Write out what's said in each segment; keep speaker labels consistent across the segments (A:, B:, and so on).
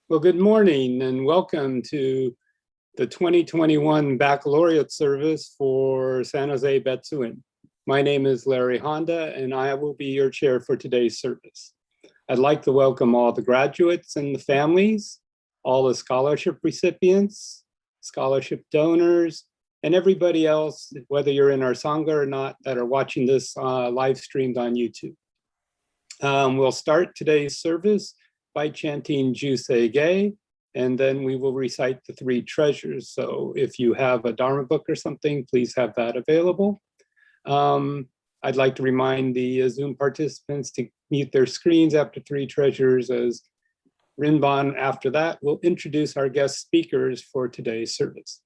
A: Well, good morning and welcome to the 2021 Baccalaureate Service for San Jose Betsuin. My name is Larry Handa and I will be your chair for today's service. I'd like to welcome all the graduates and the families, all the scholarship recipients, scholarship donors, and everybody else, whether you're in our Sangha or not, that are watching this live streamed on YouTube. We'll start today's service by chanting Juseige, and then we will recite the three treasures. So if you have a Dharma book or something, please have that available. I'd like to remind the Zoom participants to mute their screens after three treasures, as Rinban after that will introduce our guest speakers for today's service.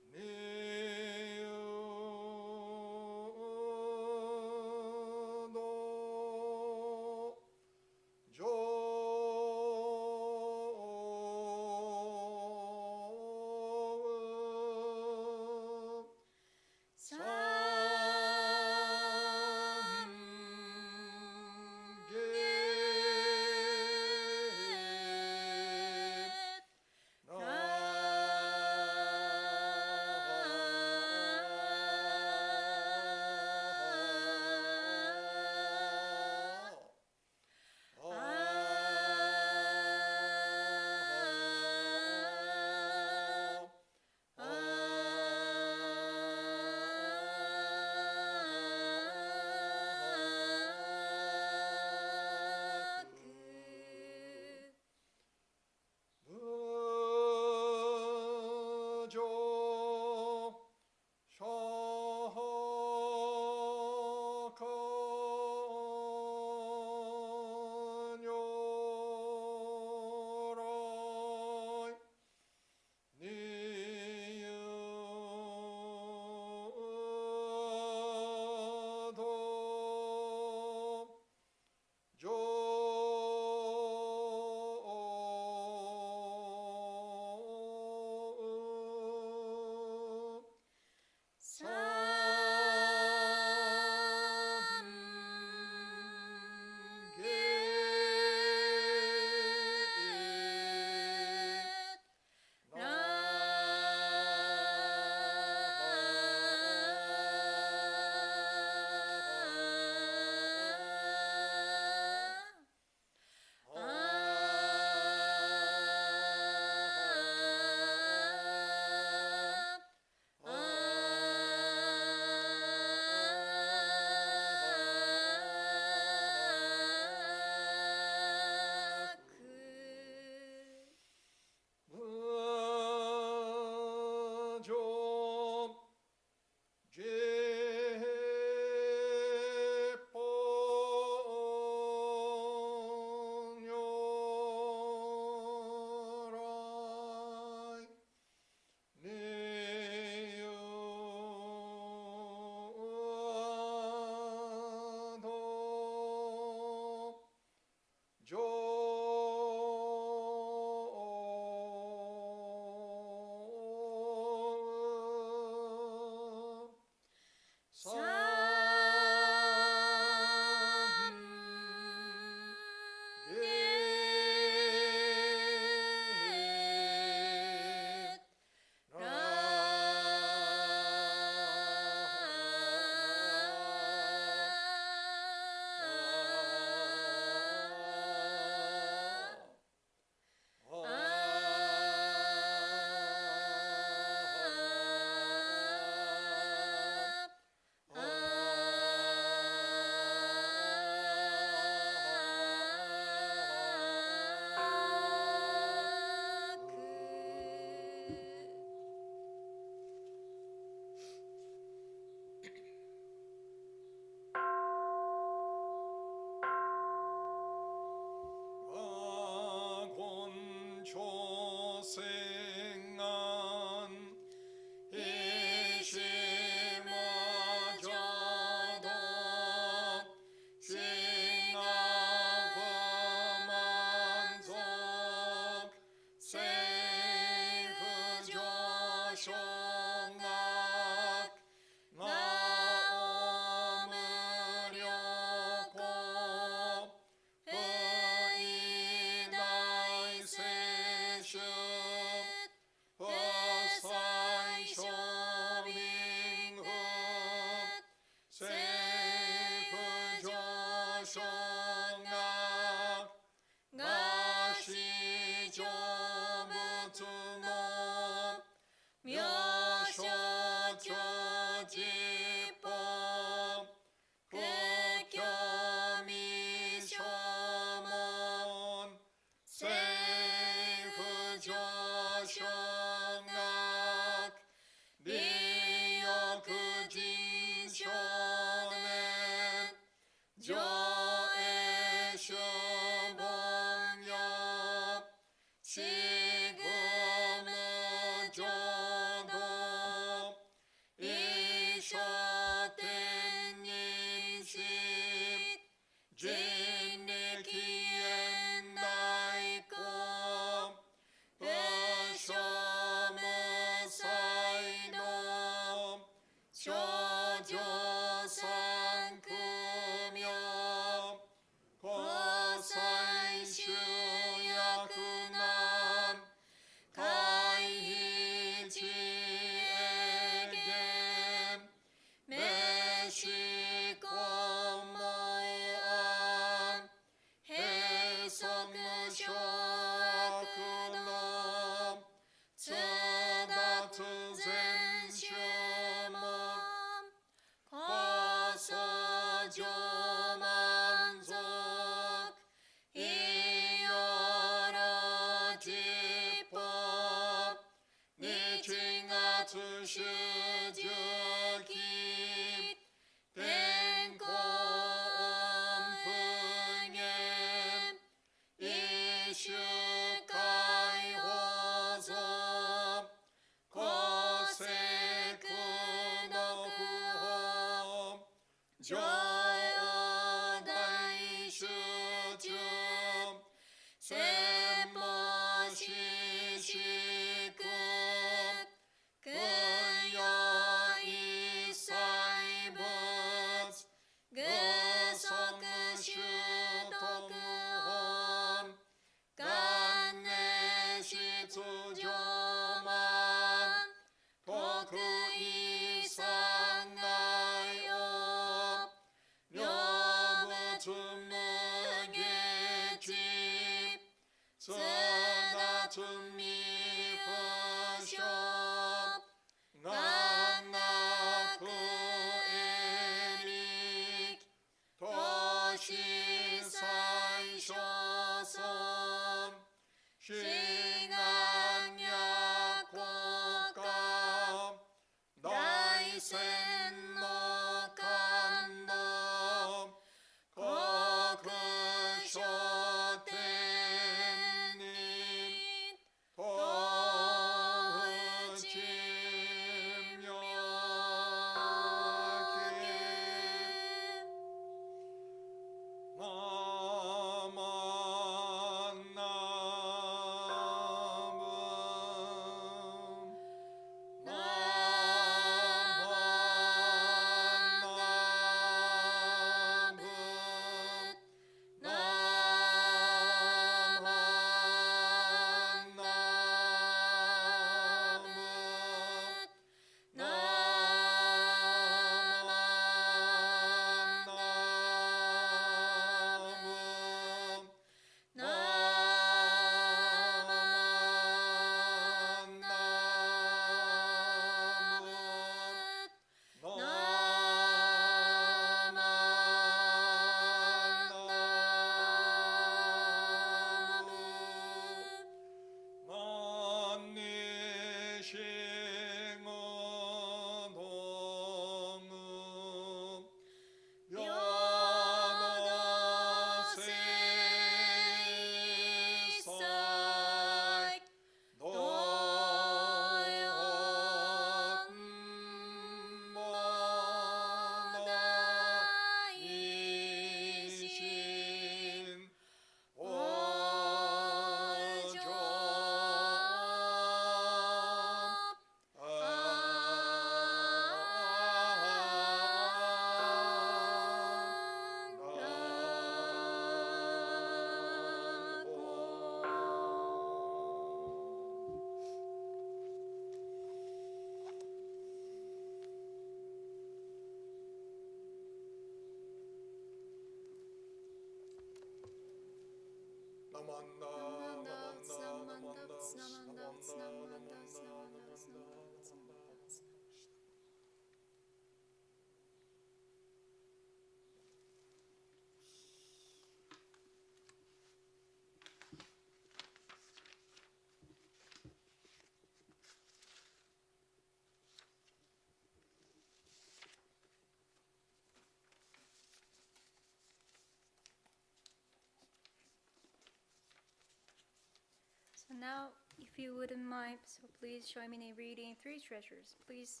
B: So now, if you wouldn't mind, so please join me in reading Three Treasures. Please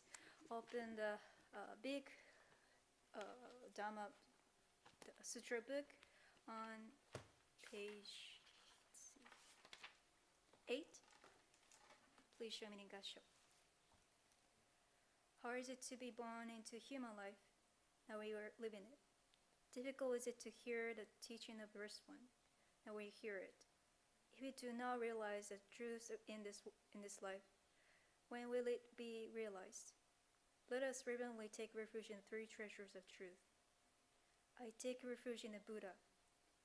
B: open the big Dhamma Sutra book on page 8. Please join me in Gassho. How is it to be born into human life? Now we are living it. Difficult is it to hear the teaching of verse 1. Now we hear it. If we do not realize the truth in this life, when will it be realized? Let us reverently take refuge in three treasures of truth. I take refuge in the Buddha.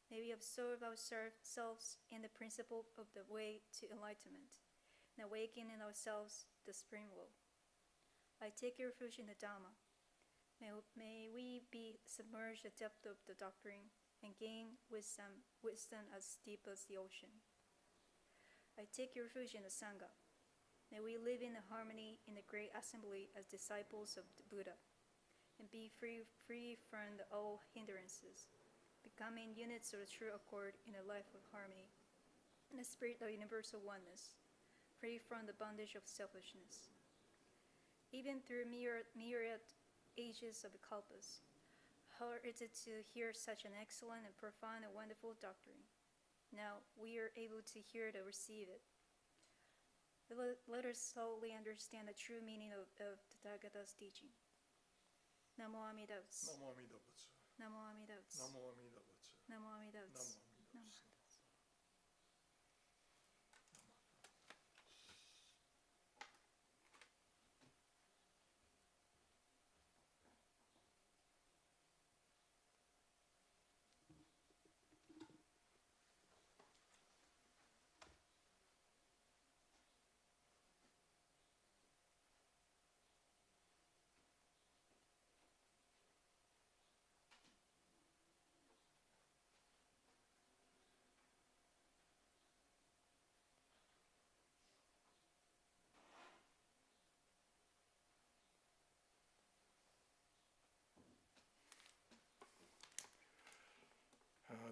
B: May we absorb ourselves in the principle of the way to enlightenment, and awaken in ourselves the spring will. I take refuge in the Dhamma. May we be submerged in the depth of the doctrine and gain wisdom as deep as the ocean. I take refuge in the Sangha. May we live in harmony in the great assembly as disciples of the Buddha, and be free from all hindrances, becoming units of true accord in a life of harmony, in a spirit of universal oneness, free from the bondage of selfishness. Even through myriad ages of kalpas, how is it to hear such an excellent and profound and wonderful doctrine? Now we are able to hear it and receive it. Let us solely understand the true meaning of the Tathagata's teaching. Namo Amida Butsu.
C: Namo Amida Butsu.
B: Namo Amida Butsu.
C: Namo Amida Butsu.
B: Namo Amida Butsu.
C: Namo Amida
B: Namo
C: Butsu.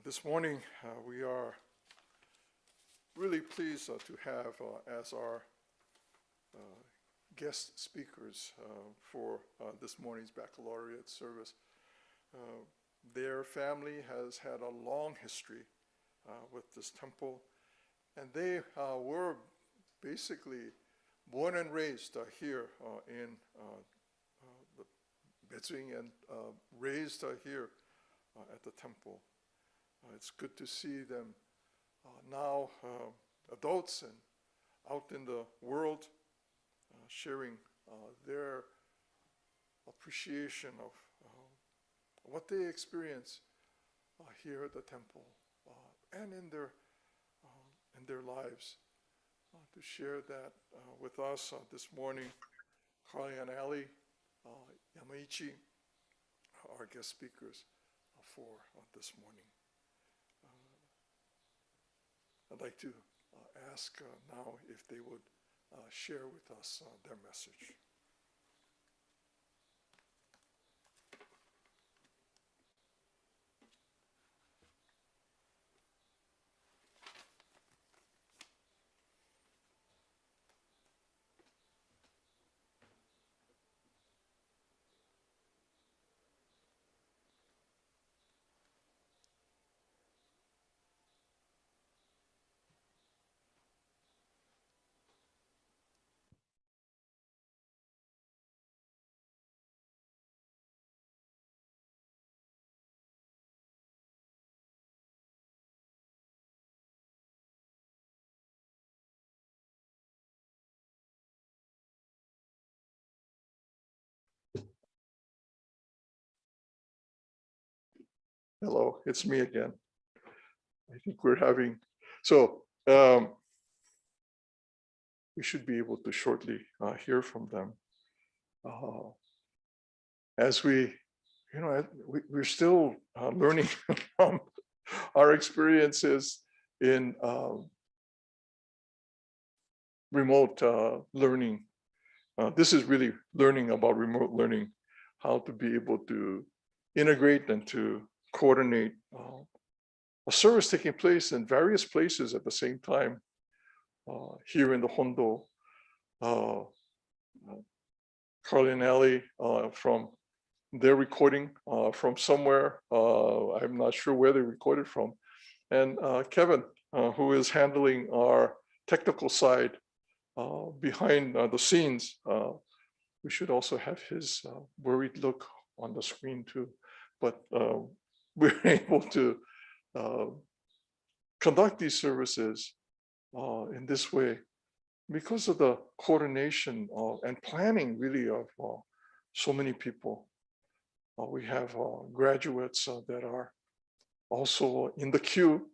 C: This morning, we are really pleased to have as our guest speakers for this morning's baccalaureate service. Their family has had a long history with this temple, and they were basically born and raised here in the Betsuin and raised here at the temple. It's good to see them now adults and out in the world sharing their appreciation of what they experience here at the temple and in their lives. To share that with us this morning, Aly and Aly Yamaichi, our guest speakers for this morning. I'd like to ask now if they would share with us their message. Hello, it's me again. I think we're having, so we should be able to shortly hear from them. As we're still learning from our experiences in remote learning. This is really learning about remote learning, how to be able to integrate and to coordinate a service taking place in various places at the same time. Here in the Hondo, Carly and Aly from their recording from somewhere, I'm not sure where they recorded from, and Kevin, who is handling our technical side behind the scenes. We should also have his worried look on the screen too, but we're able to conduct these services in this way because of the coordination and planning really of so many people. We have graduates that are also in the queue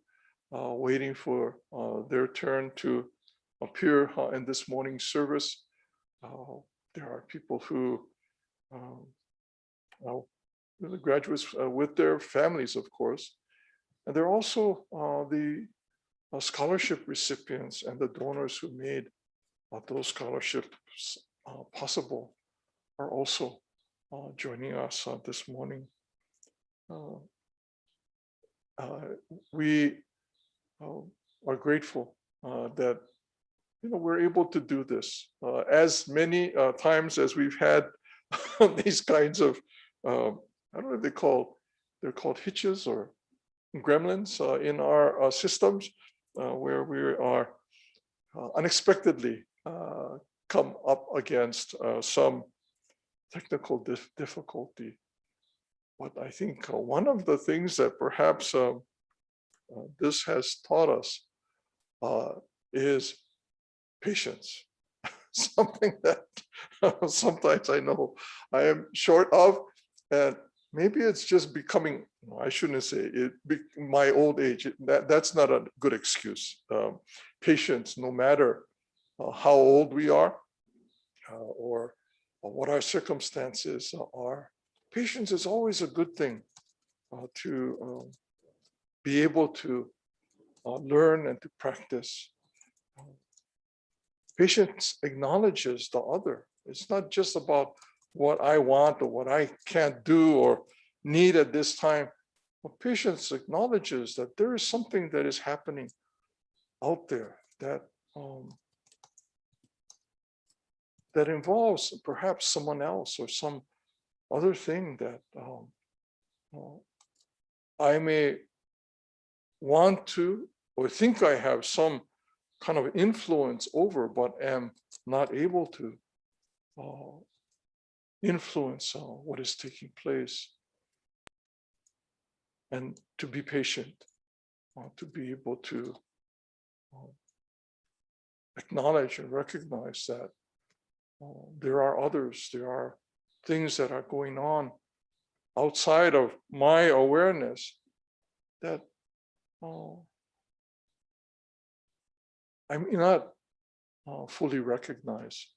C: waiting for their turn to appear in this morning's service. There are people who, the graduates with their families, of course, and there are also the scholarship recipients and the donors who made those scholarships possible are also joining us this morning. We are grateful that we're able to do this. As many times as we've had these kinds of, I don't know if they're called hitches or gremlins in our systems, where we are unexpectedly come up against some technical difficulty. But I think one of the things that perhaps this has taught us is patience. Something that sometimes I know I am short of, and maybe it's just becoming, I shouldn't say it, my old age. That's not a good excuse. Patience, no matter how old we are or what our circumstances are, patience is always a good thing to be able to learn and to practice. Patience acknowledges the other. It's not just about what I want or what I can't do or need at this time. But patience acknowledges that there is something that is happening out there that that involves perhaps someone else or some other thing that I may want to or think I have some kind of influence over, but am not able to influence what is taking place. And to be patient, to be able to acknowledge and recognize that there are others, there are things that are going on outside of my awareness that I may not fully recognize.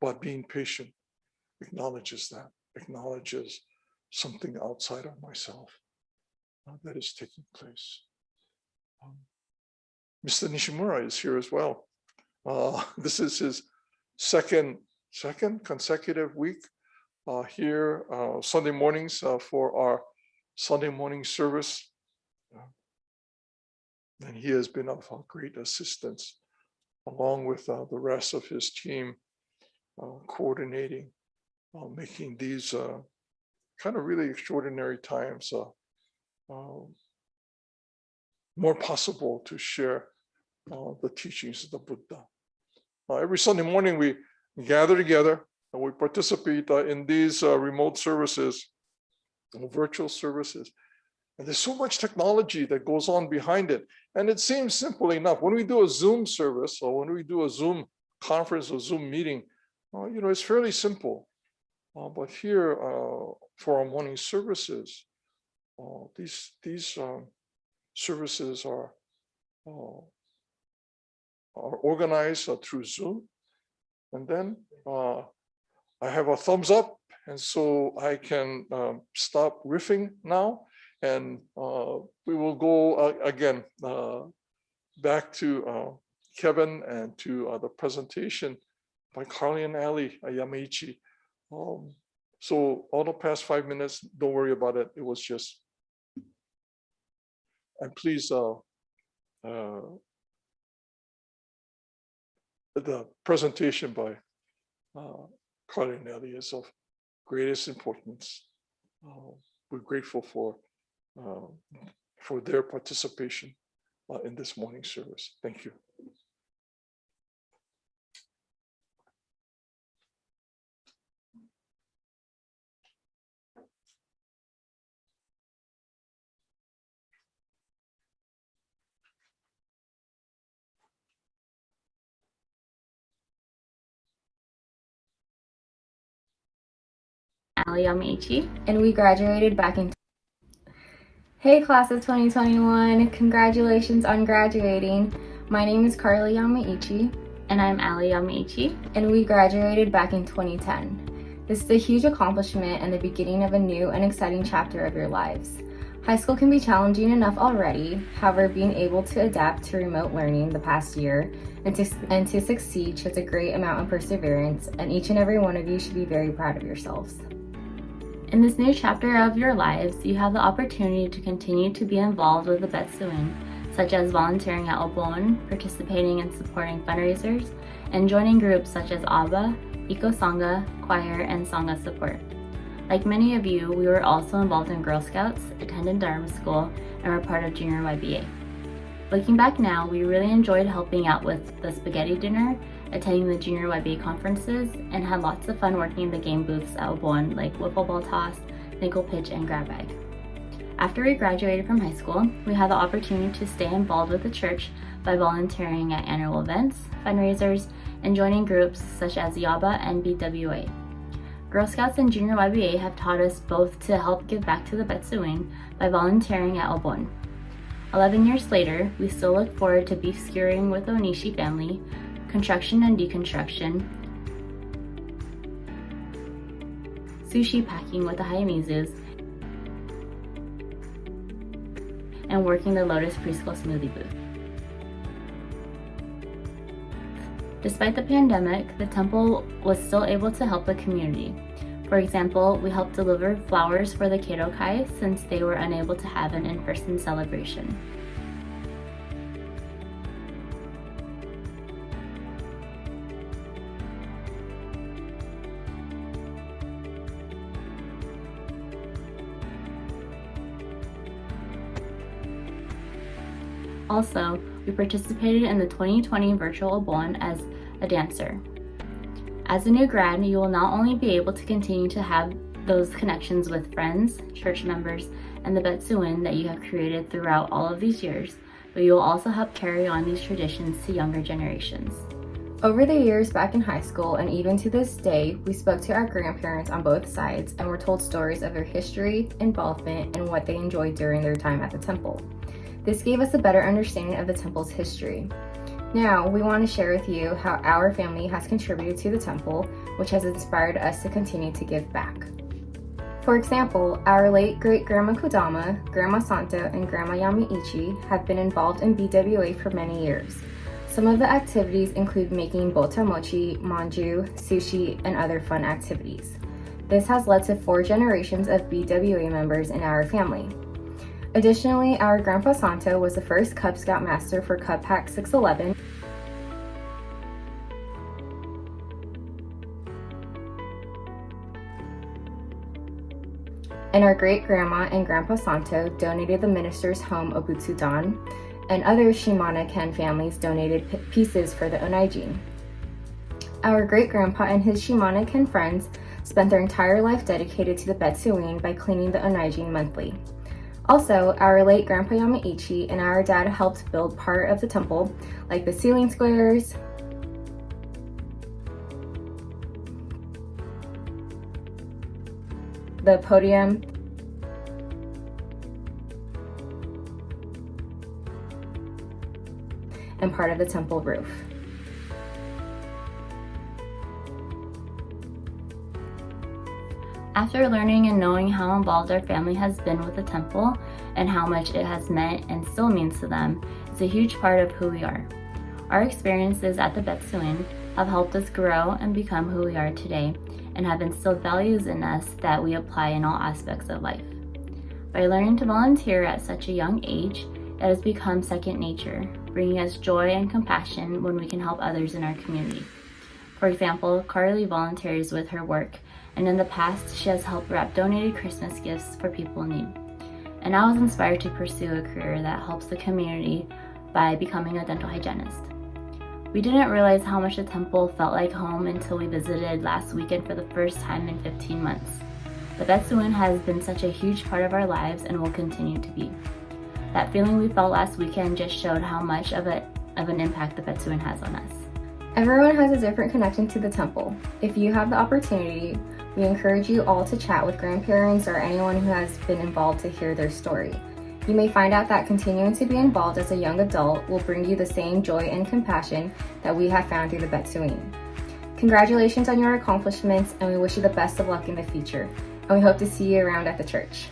C: But being patient acknowledges that, acknowledges something outside of myself that is taking place. Mr. Nishimura is here as well. This is his second consecutive week here Sunday mornings for our Sunday morning service. And he has been of great assistance along with the rest of his team coordinating, making these kind of really extraordinary times more possible to share the teachings of the Buddha. Every Sunday morning we gather together and we participate in these remote services, virtual services. And there's so much technology that goes on behind it. And it seems simple enough. When we do a Zoom service or when we do a Zoom conference or Zoom meeting, it's fairly simple. But here for our morning services, these services are organized through Zoom. And then I have a thumbs up, and so I can stop riffing now. And we will go again back to Kevin and to the presentation by Carly and Aly Yamaichi. So all the past 5 minutes, don't worry about it. It was just, and please, the presentation by Carly and Aly is of greatest importance. We're grateful for their participation in this morning service. Thank you.
D: Aly Yamaichi, and we graduated back in. Hey class of 2021, congratulations on graduating. My name is Carly Yamaichi.
E: And I'm Aly Yamaichi.
D: And we graduated back in 2010. This is a huge accomplishment and the beginning of a new and exciting chapter of your lives. High school can be challenging enough already. However, being able to adapt to remote learning the past year and to succeed shows a great amount of perseverance, and each and every one of you should be very proud of yourselves.
E: In this new chapter of your lives, you have the opportunity to continue to be involved with the Betsuin, such as volunteering at Obon, participating and supporting fundraisers, and joining groups such as ABBA, Eco Sangha, choir, and Sangha support. Like many of you, we were also involved in Girl Scouts, attended Dharma School, and were part of Junior YBA. Looking back now, we really enjoyed helping out with the spaghetti dinner, attending the Junior YBA conferences, and had lots of fun working in the game booths at Obon like wiffle ball toss, nickel pitch, and grab bag. After we graduated from high school, we had the opportunity to stay involved with the church by volunteering at annual events, fundraisers, and joining groups such as YABA and BWA. Girl Scouts and Junior YBA have taught us both to help give back to the Betsuin by volunteering at Obon. 11 years later, we still look forward to beef skewering with the Onishi family, construction and deconstruction, sushi packing with the Hayamizus, and working the Lotus Preschool Smoothie booth. Despite the pandemic, the temple was still able to help the community. For example, we helped deliver flowers for the Keidokai since they were unable to have an in-person celebration. Also, we participated in the 2020 virtual Obon as a dancer. As a new grad, you will not only be able to continue to have those connections with friends, church members, and the Betsuin that you have created throughout all of these years, but you will also help carry on these traditions to younger generations.
D: Over the years back in high school and even to this day, we spoke to our grandparents on both sides and were told stories of their history, involvement, and what they enjoyed during their time at the temple. This gave us a better understanding of the temple's history. Now, we want to share with you how our family has contributed to the temple, which has inspired us to continue to give back. For example, our late great-grandma Kodama, Grandma Santa, and Grandma Yamaichi have been involved in BWA for many years. Some of the activities include making bota mochi, manju, sushi, and other fun activities. This has led to 4 generations of BWA members in our family. Additionally, our Grandpa Santo was the first Cub Scout Master for Cub Pack 611, and our great-grandma and Grandpa Santo donated the minister's home Obutsudan, and other Shimane Ken families donated pieces for the Onaijin. Our great-grandpa and his Shimane Ken friends spent their entire life dedicated to the Betsuin by cleaning the Onaijin monthly. Also, our late Grandpa Yamaichi and our dad helped build part of the temple, like the ceiling squares, the podium, and part of the temple roof.
E: After learning and knowing how involved our family has been with the temple and how much it has meant and still means to them, it's a huge part of who we are. Our experiences at the Betsuin have helped us grow and become who we are today and have instilled values in us that we apply in all aspects of life. By learning to volunteer at such a young age, it has become second nature, bringing us joy and compassion when we can help others in our community. For example, Carly volunteers with her work, and in the past, she has helped wrap donated Christmas gifts for people in need. And I was inspired to pursue a career that helps the community by becoming a dental hygienist. We didn't realize how much the temple felt like home until we visited last weekend for the first time in 15 months. The Betsuin has been such a huge part of our lives and will continue to be. That feeling we felt last weekend just showed how much of an impact the Betsuin has on us.
D: Everyone has a different connection to the temple. If you have the opportunity, we encourage you all to chat with grandparents or anyone who has been involved to hear their story. You may find out that continuing to be involved as a young adult will bring you the same joy and compassion that we have found through the Betsuin. Congratulations on your accomplishments, and we wish you the best of luck in the future. And we hope to see you around at the church.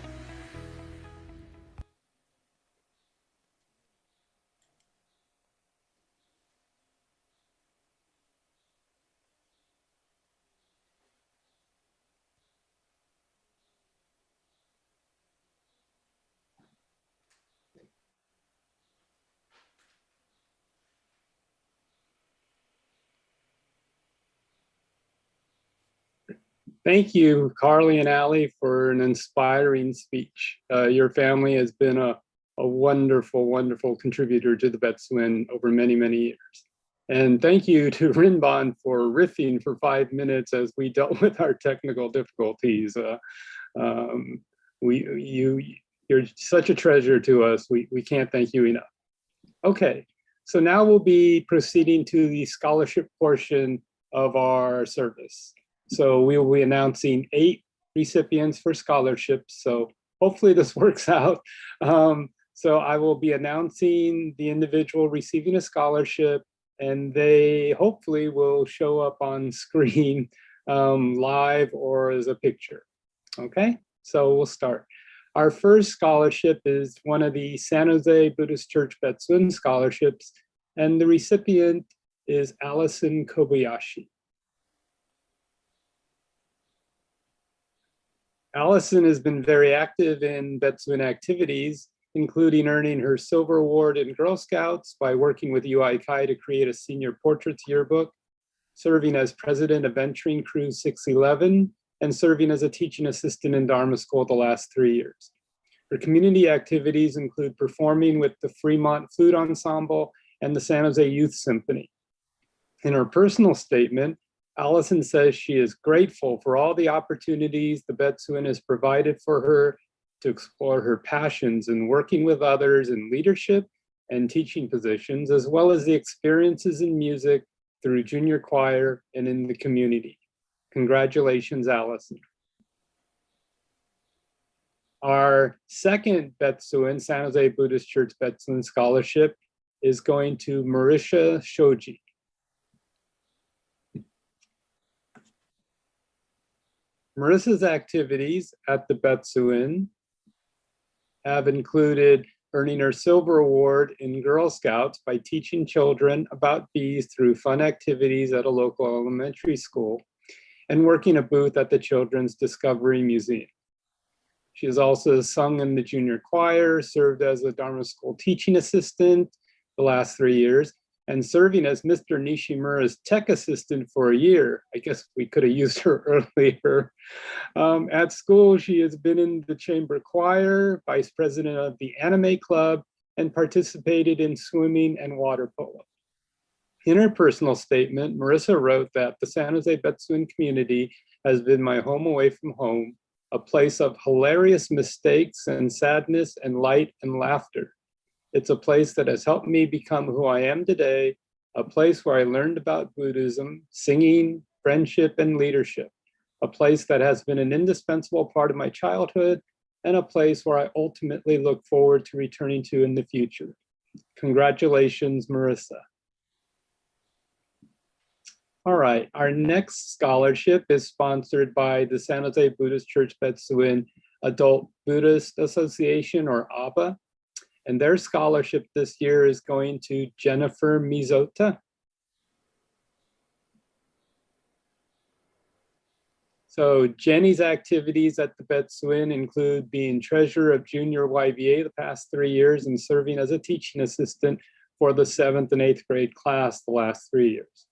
A: Thank you, Carly and Aly, for an inspiring speech. Your family has been a wonderful, wonderful contributor to the Betsuin over many, many years. And thank you to Rinban for riffing for 5 minutes as we dealt with our technical difficulties. You're such a treasure to us. We can't thank you enough. Okay, so now we'll be proceeding to the scholarship portion of our service. So we will be announcing 8 recipients for scholarships. So hopefully this works out. So I will be announcing the individual receiving a scholarship, and they hopefully will show up on screen live or as a picture. Okay, so we'll start. Our first scholarship is one of the San Jose Buddhist Church Betsuin scholarships, and the recipient is Allison Kobayashi. Allison has been very active in Betsuin activities, including earning her Silver Award in Girl Scouts by working with UIKI to create a senior portraits yearbook, serving as president of Venturing Crew 611, and serving as a teaching assistant in Dharma School the last 3 years. Her community activities include performing with the Fremont Flute Ensemble and the San Jose Youth Symphony. In her personal statement, Allison says she is grateful for all the opportunities the Betsuin has provided for her to explore her passions in working with others in leadership and teaching positions, as well as the experiences in music through junior choir and in the community. Congratulations, Allison. Our second Betsuin, San Jose Buddhist Church Betsuin Scholarship, is going to Marisha Shoji. Marissa's activities at the Betsuin have included earning her Silver Award in Girl Scouts by teaching children about bees through fun activities at a local elementary school, and working a booth at the Children's Discovery Museum. She has also sung in the junior choir, served as a Dharma School teaching assistant the last 3 years, and serving as Mr. Nishimura's tech assistant for a year. I guess we could have used her earlier. At school, she has been in the chamber choir, vice president of the anime club, and participated in swimming and water polo. In her personal statement, Marissa wrote that the San Jose Betsuin community has been my home away from home, a place of hilarious mistakes and sadness and light and laughter. It's a place that has helped me become who I am today, a place where I learned about Buddhism, singing, friendship, and leadership, a place that has been an indispensable part of my childhood, and a place where I ultimately look forward to returning to in the future. Congratulations, Marissa. All right, our next scholarship is sponsored by the San Jose Buddhist Church Betsuin Adult Buddhist Association, or ABA. And their scholarship this year is going to Jennifer Mizota. So Jenny's activities at the Betsuin include being treasurer of junior YVA the past 3 years and serving as a teaching assistant for the 7th and 8th grade class the last 3 years.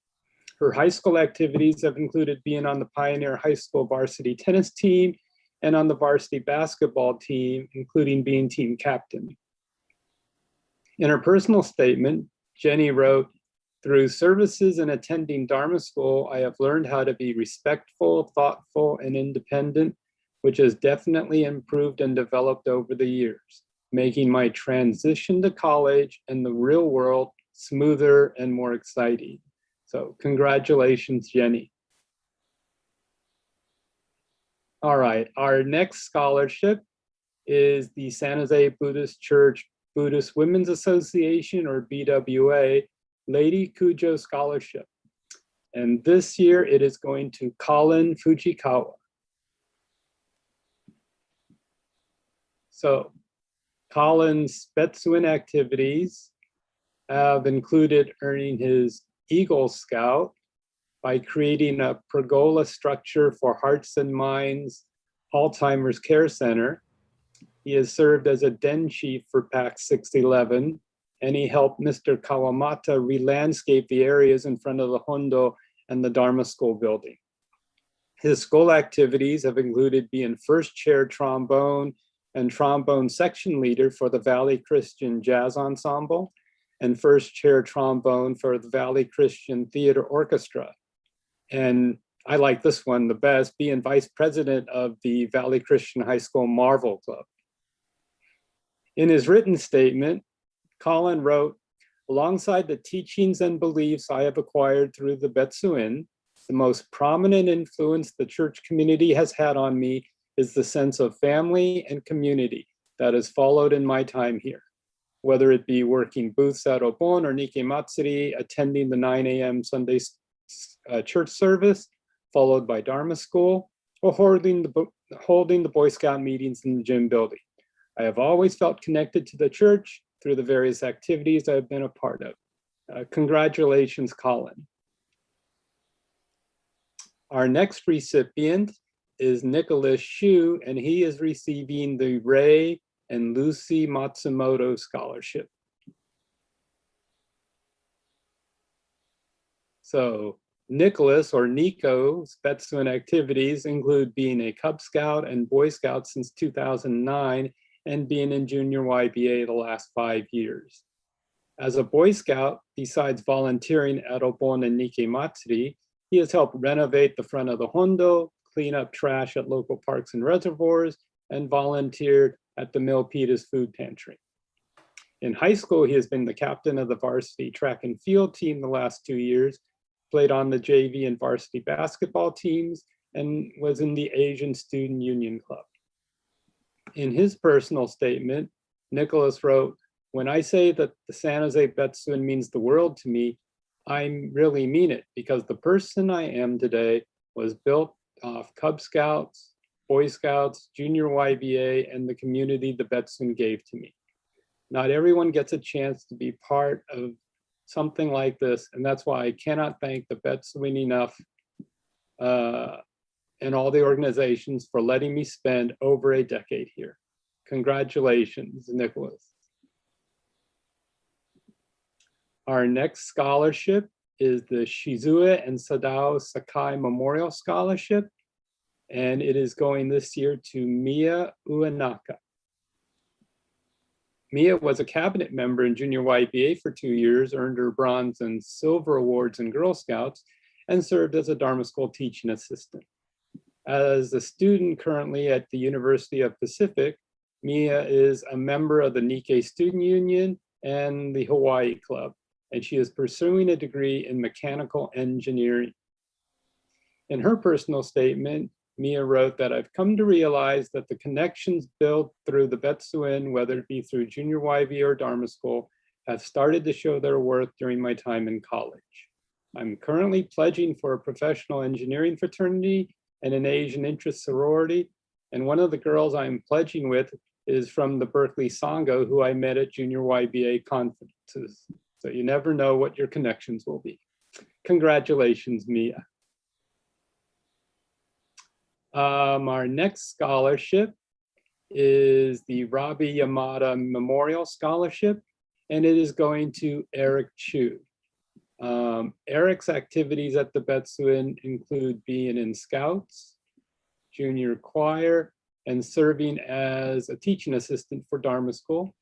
A: Her high school activities have included being on the Pioneer High School varsity tennis team and on the varsity basketball team, including being team captain. In her personal statement, Jenny wrote, "Through services and attending Dharma School, I have learned how to be respectful, thoughtful, and independent, which has definitely improved and developed over the years, making my transition to college and the real world smoother and more exciting." So congratulations, Jenny. All right, our next scholarship is the San Jose Buddhist Church Buddhist Women's Association, or BWA, Lady Kujo Scholarship. And this year it is going to Colin Fujikawa. So Colin's Betsuin activities have included earning his Eagle Scout by creating a pergola structure for Hearts and Minds Alzheimer's Care Center. He has served as a den chief for PAC 611, and he helped Mr. Kawamata re-landscape the areas in front of the Hondo and the Dharma School building. His school activities have included being first chair trombone and trombone section leader for the Valley Christian Jazz Ensemble and first chair trombone for the Valley Christian Theater Orchestra. And I like this one the best, being vice president of the Valley Christian High School Marvel Club. In his written statement, Colin wrote, alongside the teachings and beliefs I have acquired through the Betsuin, the most prominent influence the church community has had on me is the sense of family and community that has followed in my time here, whether it be working booths at Obon or Nikkei Matsuri, attending the 9 a.m. Sunday church service, followed by Dharma school, or holding the Boy Scout meetings in the gym building. I have always felt connected to the church through the various activities I've been a part of. Congratulations, Colin. Our next recipient is Nicholas Shu, and he is receiving the Ray and Lucy Matsumoto Scholarship. So Nicholas, or Nico's Betsuin activities include being a Cub Scout and Boy Scout since 2009 and being in junior YBA the last 5 years. As a Boy Scout, besides volunteering at Obon and Nikkei Matsuri, he has helped renovate the front of the Hondo, clean up trash at local parks and reservoirs, and volunteered at the Milpitas Food Pantry. In high school, he has been the captain of the varsity track and field team the last 2 years, played on the JV and varsity basketball teams, and was in the Asian Student Union Club. In his personal statement, Nicholas wrote, when I say that the San Jose Betsuin means the world to me, I really mean it, because the person I am today was built off Cub Scouts, Boy Scouts, Junior YBA, and the community the Betsuin gave to me. Not everyone gets a chance to be part of something like this, and that's why I cannot thank the Betsuin enough and all the organizations for letting me spend over a decade here. Congratulations, Nicholas. Our next scholarship is the Shizue and Sadao Sakai Memorial Scholarship, and it is going this year to Mia Uenaka. Mia was a cabinet member in Junior YBA for 2 years, earned her bronze and silver awards in Girl Scouts, and served as a Dharma School teaching assistant. As a student currently at the University of Pacific, Mia is a member of the Nikkei Student Union and the Hawaii Club, and she is pursuing a degree in mechanical engineering. In her personal statement, Mia wrote that I've come to realize that the connections built through the Betsuin, whether it be through Junior YB or Dharma School, have started to show their worth during my time in college. I'm currently pledging for a professional engineering fraternity and an Asian interest sorority, and one of the girls I'm pledging with is from the Berkeley Sangha, who I met at Junior YBA conferences. So you never know what your connections will be. Congratulations, Mia. Our next scholarship is the Rabi Yamada Memorial Scholarship, and it is going to Eric Chu. Eric's activities at the Betsuin include being in Scouts, junior choir, and serving as a teaching assistant for Dharma School.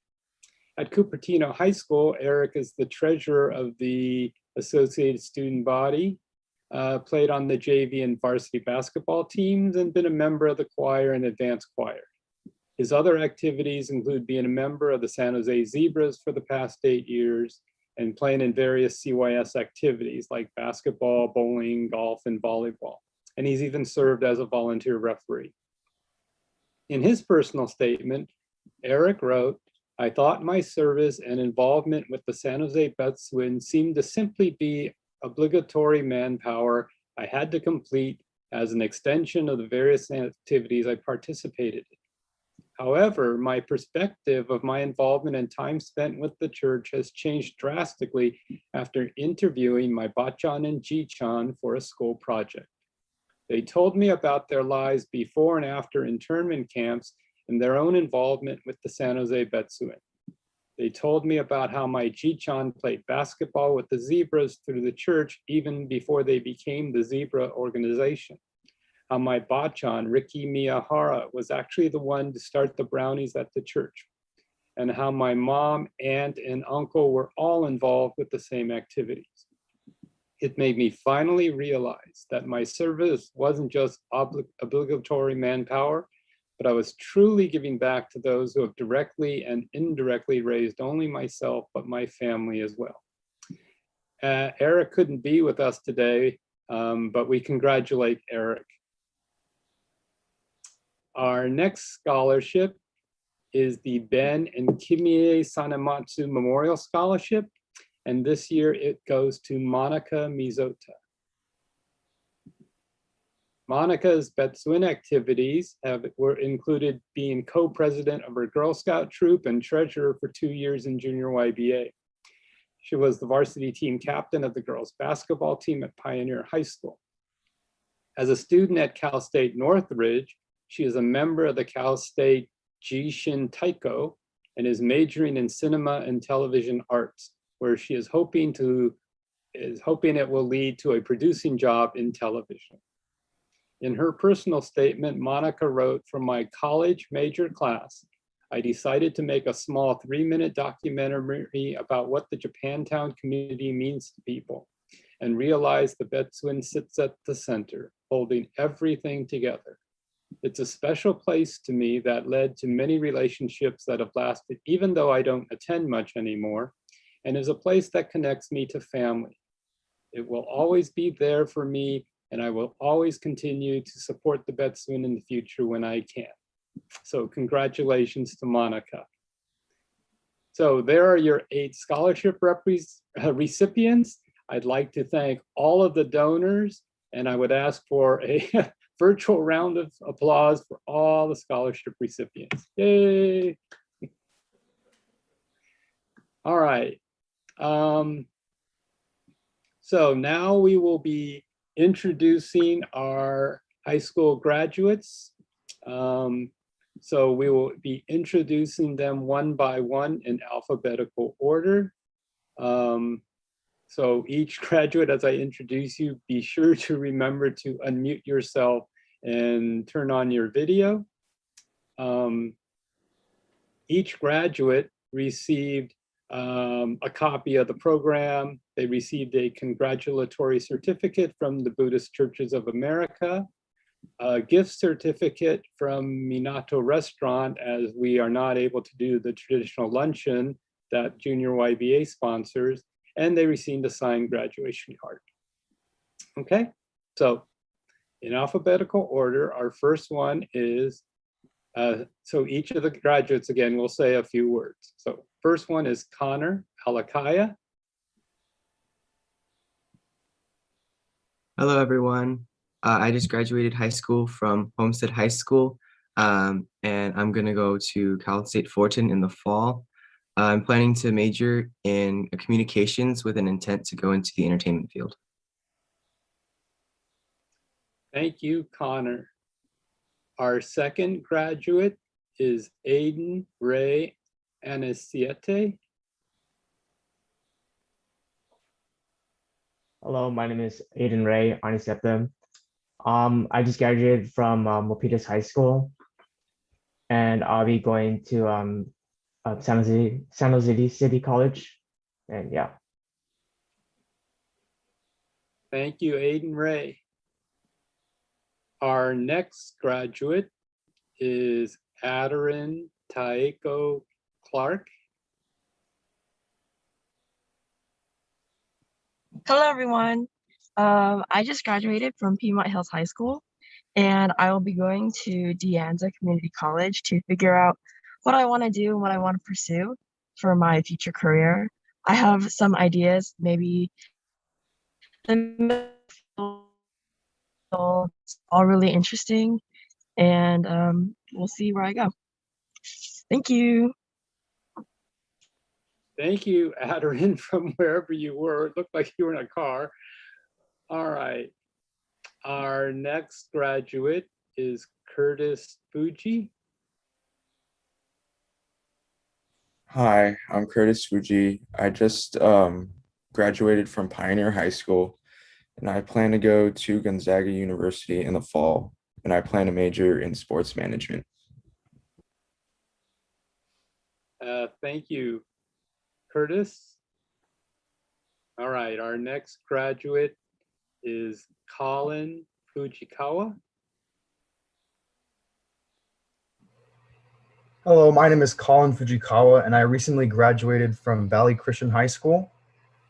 A: At Cupertino High School, Eric is the treasurer of the Associated Student Body, played on the JV and varsity basketball teams, and been a member of the choir and advanced choir. His other activities include being a member of the San Jose Zebras for the past 8 years and playing in various CYS activities like basketball, bowling, golf, and volleyball. And he's even served as a volunteer referee. In his personal statement, Eric wrote, I thought my service and involvement with the San Jose Betsuin seemed to simply be obligatory manpower I had to complete as an extension of the various activities I participated in. However, my perspective of my involvement and time spent with the church has changed drastically after interviewing my Bachan and Jichan for a school project. They told me about their lives before and after internment camps and their own involvement with the San Jose Betsuin. They told me about how my Jichan played basketball with the Zebras through the church even before they became the Zebra organization. how my bachan, Ricky Miyahara, was actually the one to start the brownies at the church, and how my mom, aunt, and uncle were all involved with the same activities. It made me finally realize that my service wasn't just obligatory manpower, but I was truly giving back to those who have directly and indirectly raised only myself, but my family as well. Eric couldn't be with us today, but we congratulate Eric. Our next scholarship is the Ben and Kimie Sanematsu Memorial Scholarship, and this year it goes to Monica Mizota. Monica's Betsuin activities were included being co-president of her Girl Scout troop and treasurer for 2 years in junior YBA. She was the varsity team captain of the girls basketball team at Pioneer High School. As a student at Cal State Northridge, she is a member of the Cal State Jishin Taiko and is majoring in cinema and television arts, where she is hoping it will lead to a producing job in television. In her personal statement, Monica wrote, "From my college major class, I decided to make a small 3-minute documentary about what the Japantown community means to people, and realized the Betsuin sits at the center, holding everything together. It's a special place to me that led to many relationships that have lasted, even though I don't attend much anymore, and is a place that connects me to family. It will always be there for me, and I will always continue to support the Betsuin in the future when I can." So congratulations to Monica. So there are your 8 scholarship recipients. I'd like to thank all of the donors, and I would ask for a virtual round of applause for all the scholarship recipients. Yay! All right. So now we will be introducing our high school graduates. So we will be introducing them one by one in alphabetical order. So each graduate, as I introduce you, be sure to remember to unmute yourself and turn on your video. Each graduate received a copy of the program. They received a congratulatory certificate from the Buddhist Churches of America, a gift certificate from Minato Restaurant, as we are not able to do the traditional luncheon that Junior YBA sponsors, and they received a signed graduation card. Okay, so in alphabetical order, our first one is, so each of the graduates, again, will say a few words. So first one is Connor Alakaya.
F: Hello, everyone. I just graduated high school from Homestead High School, and I'm going to go to Cal State Fullerton in the fall. I'm planning to major in communications with an intent to go into the entertainment field.
A: Thank you, Connor. Our second graduate is Aiden Ray Anasiete.
G: Hello, my name is Aiden Ray Anasiete. I just graduated from Milpitas High School, and I'll be going to San Jose City College, and yeah.
A: Thank you, Aiden Ray. Our next graduate is Aderin Taeko Clark.
H: Hello, everyone. I just graduated from Piedmont Hills High School, and I will be going to De Anza Community College to figure out what I want to do and what I want to pursue for my future career. I have some ideas, maybe all really interesting, and we'll see where I go. Thank you.
A: Thank you, Aderin, from wherever you were. It looked like you were in a car. All right. Our next graduate is Curtis Fuji.
I: Hi, I'm Curtis Fuji. I just graduated from Pioneer High School, and I plan to go to Gonzaga University in the fall. and I plan to major in sports management.
A: Thank you, Curtis. All right, our next graduate is Colin Fujikawa.
J: Hello, my name is Colin Fujikawa, and I recently graduated from Valley Christian High School.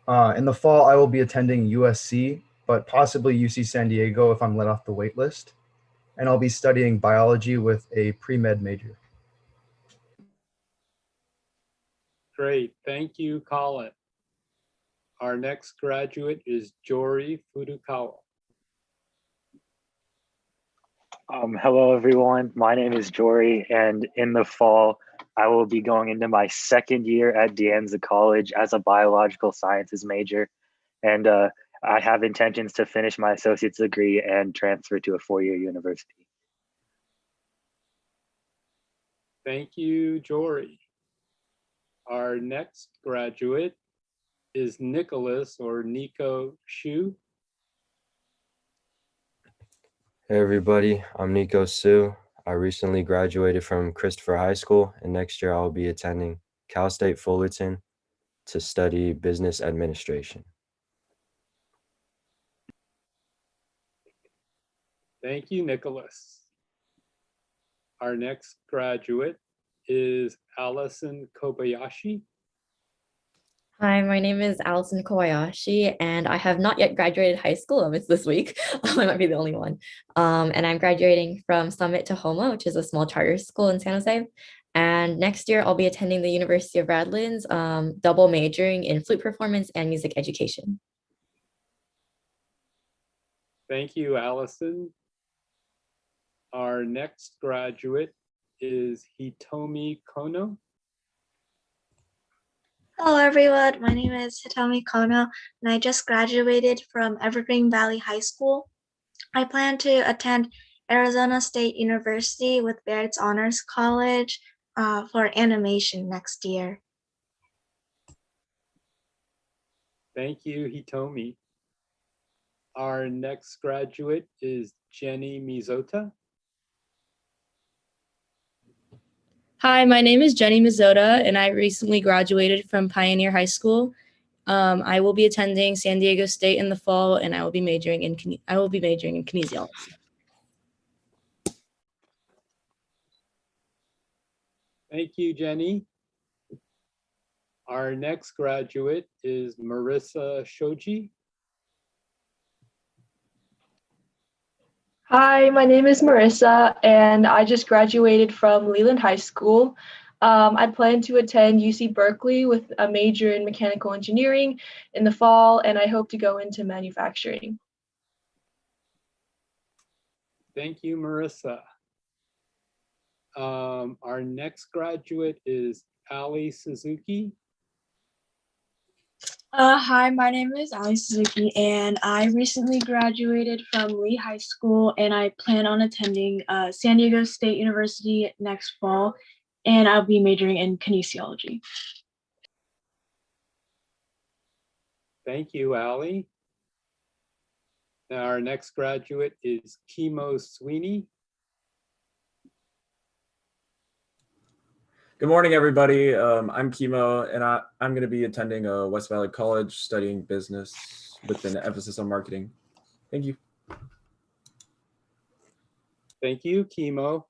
J: In the fall, I will be attending USC, but possibly UC San Diego if I'm let off the wait list. And I'll be studying biology with a pre-med major.
A: Great, thank you, Colin. Our next graduate is Jori Furukawa.
K: Hello, everyone. My name is Jory, and in the fall, I will be going into my second year at De Anza College as a biological sciences major. And I have intentions to finish my associate's degree and transfer to a four-year university.
A: Thank you, Jory. Our next graduate is Nicholas or Nico Shu.
L: Hey everybody, I'm Nico Su. I recently graduated from Christopher High School, and next year I'll be attending Cal State Fullerton to study business administration.
A: Thank you, Nicholas. Our next graduate is Allison Kobayashi.
M: Hi, my name is Allison Kobayashi, and I have not yet graduated high school. It's this week. I might be the only one. And I'm graduating from Summit Tahoma, which is a small charter school in San Jose. And next year, I'll be attending the University of Radlands, double majoring in flute performance and music education.
A: Thank you, Allison. Our next graduate is Hitomi Kono.
N: Hello everyone, my name is Hitomi Kono and I just graduated from Evergreen Valley High School. I plan to attend Arizona State University with Baird's Honors College for animation next year.
A: Thank you, Hitomi. Our next graduate is Jenny Mizota.
O: Hi, my name is Jenny Mizota, and I recently graduated from Pioneer High School. I will be attending San Diego State in the fall, and I will be majoring in kinesiology.
A: Thank you, Jenny. Our next graduate is Marissa Shoji.
P: Hi, my name is Marissa, and I just graduated from Leland High School. I plan to attend UC Berkeley with a major in mechanical engineering in the fall, and I hope to go into manufacturing.
A: Thank you, Marissa. Our next graduate is Ali Suzuki.
Q: Hi, my name is Aly Suzuki, and I recently graduated from Lee High School, and I plan on attending San Diego State University next fall, and I'll be majoring in kinesiology.
A: Thank you, Ali. Now our next graduate is Kimo Sweeney.
R: Good morning, everybody. I'm Kimo, and I'm going to be attending West Valley College, studying business with an emphasis on marketing. Thank you.
A: Thank you, Kimo.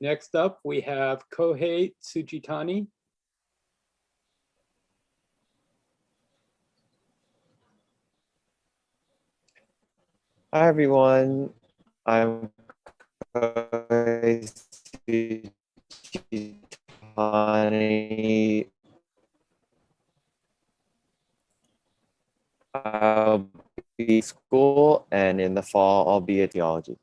A: Next up, we have Kohei Tsujitani.
S: Hi, everyone. I'm Kohei Tsujitani. I'll be at school, and in the fall, I'll be at theology.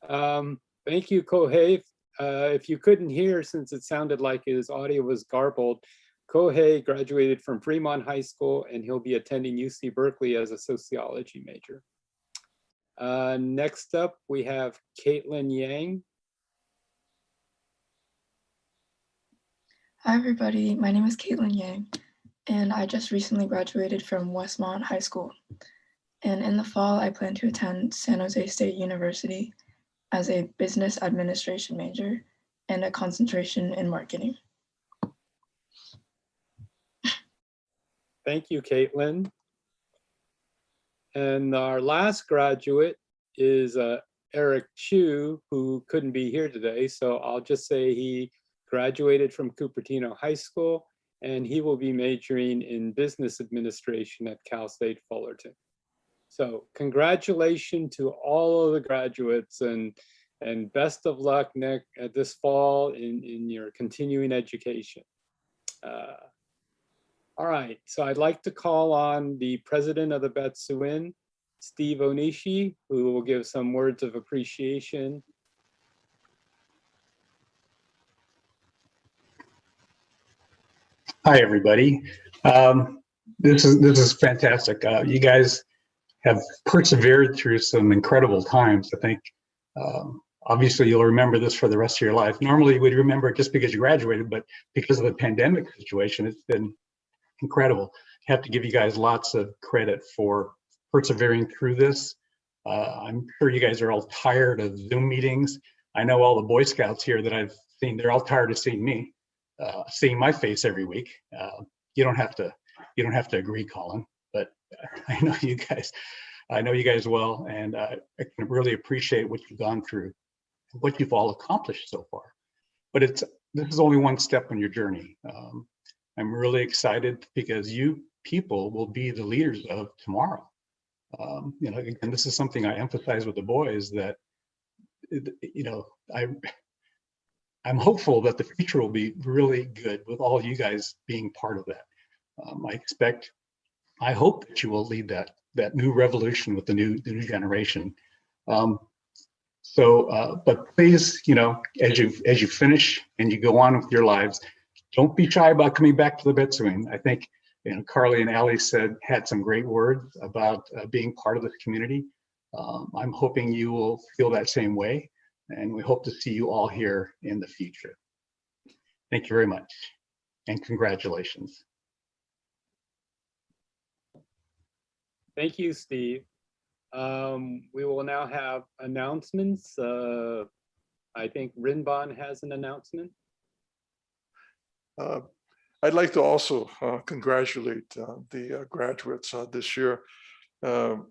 A: Thank you, Kohei. If you couldn't hear, since it sounded like his audio was garbled, Kohei graduated from Fremont High School, and he'll be attending UC Berkeley as a sociology major. Next up, we have Caitlin Yang.
T: Hi, everybody. My name is Caitlin Yang, and I just recently graduated from Westmont High School. And in the fall, I plan to attend San Jose State University as a business administration major and a concentration in marketing.
A: Thank you, Caitlin. And our last graduate is Eric Chu, who couldn't be here today. So I'll just say he graduated from Cupertino High School, and he will be majoring in business administration at Cal State Fullerton. So congratulations to all of the graduates, and best of luck this fall in your continuing education. All right, so I'd like to call on the president of the Betsuin, Steve Onishi, who will give some words of appreciation.
U: Hi, everybody. This is fantastic. You guys have persevered through some incredible times. I think obviously you'll remember this for the rest of your life. Normally we'd remember it just because you graduated, but because of the pandemic situation, it's been incredible. I have to give you guys lots of credit for persevering through this. I'm sure you guys are all tired of Zoom meetings. I know all the Boy Scouts here that I've seen, they're all tired of seeing me, seeing my face every week. You don't have to agree, Colin, but I know you guys well, and I can really appreciate what you've gone through, what you've all accomplished so far. But this is only one step on your journey. I'm really excited because you people will be the leaders of tomorrow. Again, this is something I emphasize with the boys, that I'm hopeful that the future will be really good with all you guys being part of that. I hope that you will lead that new revolution with the new generation. But please, as you finish and you go on with your lives, don't be shy about coming back to the Betsuin. I think Carly and Aly had some great words about being part of this community. I'm hoping you will feel that same way, and we hope to see you all here in the future. Thank you very much, and congratulations.
A: Thank you, Steve. We will now have announcements. I think Rinban has an announcement.
C: I'd like to also congratulate the graduates this year. And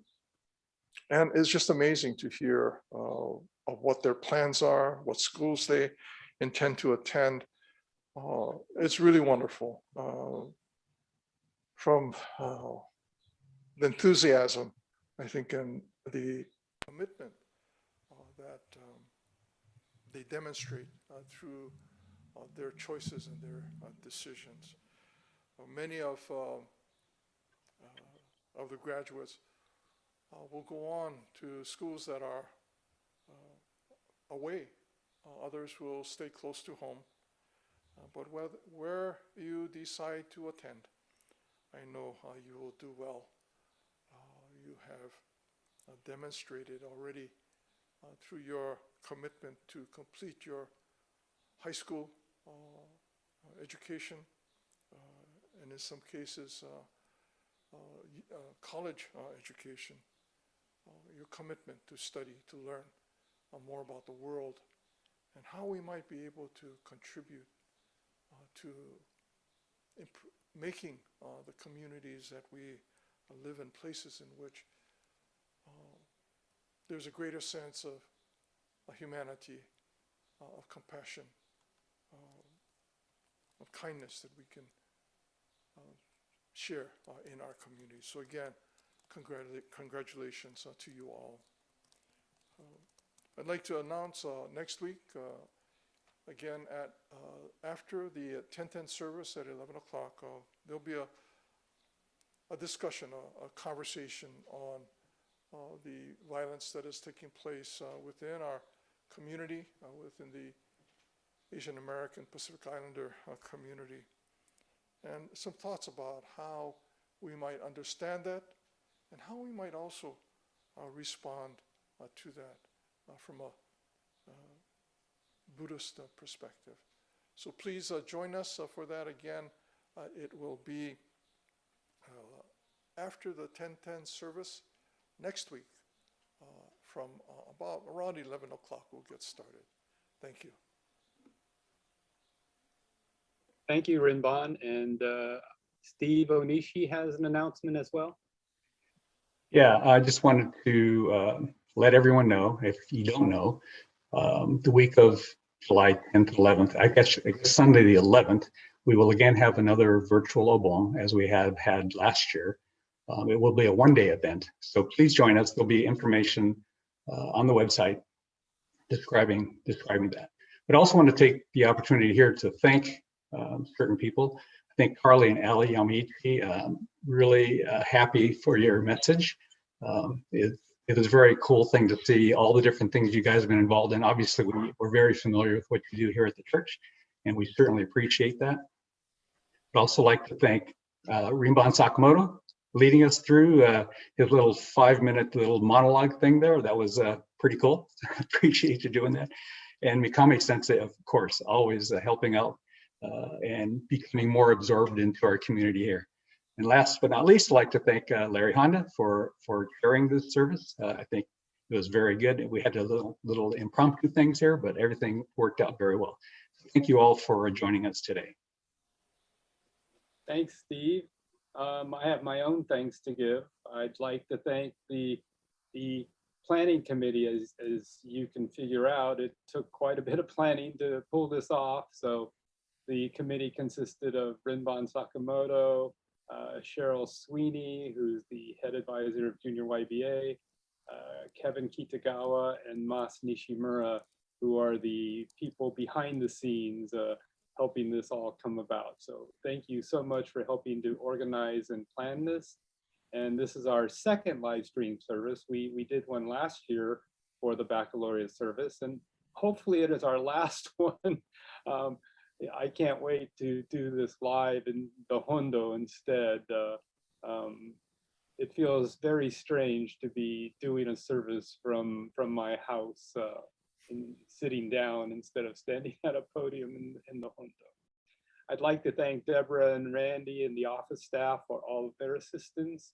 C: it's just amazing to hear of what their plans are, what schools they intend to attend. It's really wonderful. From the enthusiasm, I think, and the commitment that they demonstrate through their choices and their decisions. Many of the graduates will go on to schools that are away. Others will stay close to home. But where you decide to attend, I know you will do well. You have demonstrated already through your commitment to complete your high school education, and in some cases college education, your commitment to study, to learn more about the world and how we might be able to contribute to making the communities that we live in places in which there's a greater sense of humanity, of compassion, of kindness that we can share in our community. So again, congratulations to you all. I'd like to announce next week, again after the 10:10 service at 11 o'clock, there'll be a discussion, a conversation on the violence that is taking place within our community, within the Asian American Pacific Islander community, and some thoughts about how we might understand that and how we might also respond to that from a Buddhist perspective. So please join us for that. Again, it will be after the 10:10 service next week from about around 11 o'clock, we'll get started. Thank you.
A: Thank you, Rinban. And Steve Onishi has an announcement as well.
U: Yeah, I just wanted to let everyone know, if you don't know, the week of July 10th, 11th, I guess Sunday the 11th, we will again have another virtual Obon as we have had last year. It will be a one-day event, so please join us. There'll be information on the website describing that. But I also want to take the opportunity here to thank certain people. I think Carly and Aly Yamaichi, really happy for your message. It is a very cool thing to see all the different things you guys have been involved in. Obviously, we're very familiar with what you do here at the church, and we certainly appreciate that. I'd also like to thank Rinban Sakamoto leading us through his little 5-minute little monologue thing there. That was pretty cool. Appreciate you doing that. And Mikame Sensei, of course, always helping out and becoming more absorbed into our community here. And last but not least, I'd like to thank Larry Handa for chairing this service. I think it was very good. We had a little impromptu things here, but everything worked out very well. Thank you all for joining us today.
A: Thanks, Steve. I have my own thanks to give. I'd like to thank the planning committee. As you can figure out, it took quite a bit of planning to pull this off. So the committee consisted of Rinban Sakamoto, Cheryl Sweeney, who's the head advisor of Junior YBA, Kevin Kitagawa, and Mas Nishimura, who are the people behind the scenes helping this all come about. So thank you so much for helping to organize and plan this. And this is our second live stream service. We did one last year for the Baccalaureate Service, and hopefully it is our last one. I can't wait to do this live in the Hondo instead. It feels very strange to be doing a service from my house and sitting down instead of standing at a podium in the Hondo. I'd like to thank Deborah and Randy and the office staff for all of their assistance.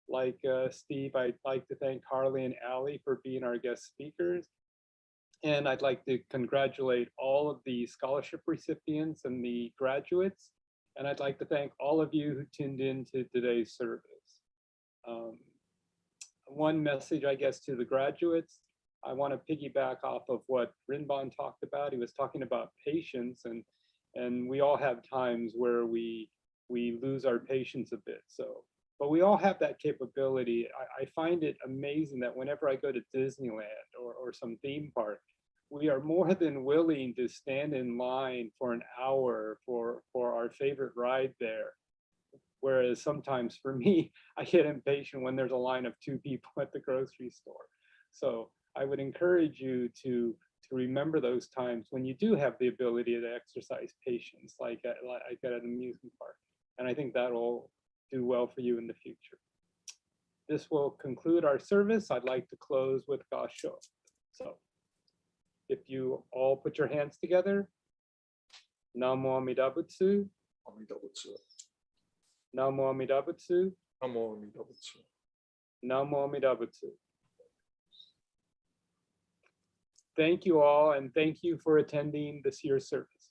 A: Like Steve, I'd like to thank Carly and Aly for being our guest speakers. And I'd like to congratulate all of the scholarship recipients and the graduates. And I'd like to thank all of you who tuned in to today's service. One message, I guess, to the graduates, I want to piggyback off of what Rinban talked about. He was talking about patience, and we all have times where we lose our patience a bit. But we all have that capability. I find it amazing that whenever I go to Disneyland or some theme park, we are more than willing to stand in line for an hour for our favorite ride there. Whereas sometimes for me, I get impatient when there's a line of 2 people at the grocery store. So I would encourage you to remember those times when you do have the ability to exercise patience, like at an amusement park. And I think that'll do well for you in the future. This will conclude our service. I'd like to close with Gassho. So if you all put your hands together, Namo Amida Butsu. Namo Amida Butsu.
C: Namo Amida Butsu.
A: Namo Amida Butsu. Thank you all, and thank you for attending this year's service.